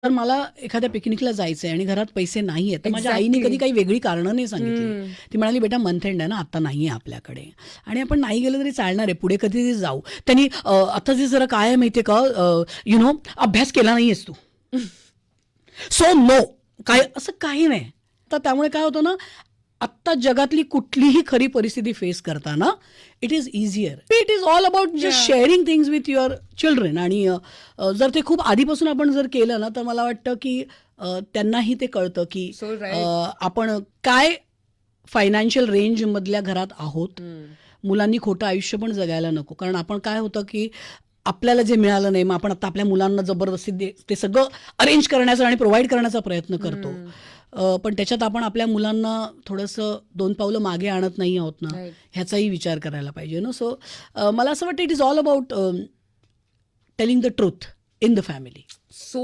तर मला एखाद्या पिकनिकला जायचं आहे आणि घरात पैसे नाही आहेत, तर माझ्या आईने कधी काही वेगळी कारणं नाही सांगितली. ती म्हणाली, "बेटा मंथ एंड आहे ना, आता नाही आहे आपल्याकडे आणि आपण नाही गेलं तरी चालणार आहे, पुढे कधीतरी जाऊ." त्यांनी आता जे जरा काय आहे माहिती आहे का, अभ्यास केला नाही आहेस तू. सो नो, काय असं काही नाही. तर त्यामुळे काय होतं ना, आत्ता जगातली कुठलीही खरी परिस्थिती फेस करताना it is easier. It is all about just sharing things with your children. आणि जर ते खूप आधीपासून आपण जर केलं ना, तर मला वाटतं की त्यांनाही ते कळतं की So right. आपण काय फायनान्शियल रेंजमधल्या घरात आहोत. मुलांनी खोटं आयुष्य पण जगायला नको. कारण आपण काय होतं की आपल्याला जे मिळालं नाही, मग आपण आता आपल्या मुलांना जबरदस्ती ते सगळं अरेंज करण्याचा आणि प्रोव्हाइड करण्याचा प्रयत्न करतो. पण त्याच्यात आपण आपल्या मुलांना थोडंसं 2 पावलं मागे आणत नाही आहोत ना, Right. ह्याचाही विचार करायला पाहिजे ना. सो मला असं वाटतं it is all about telling the truth in the family. So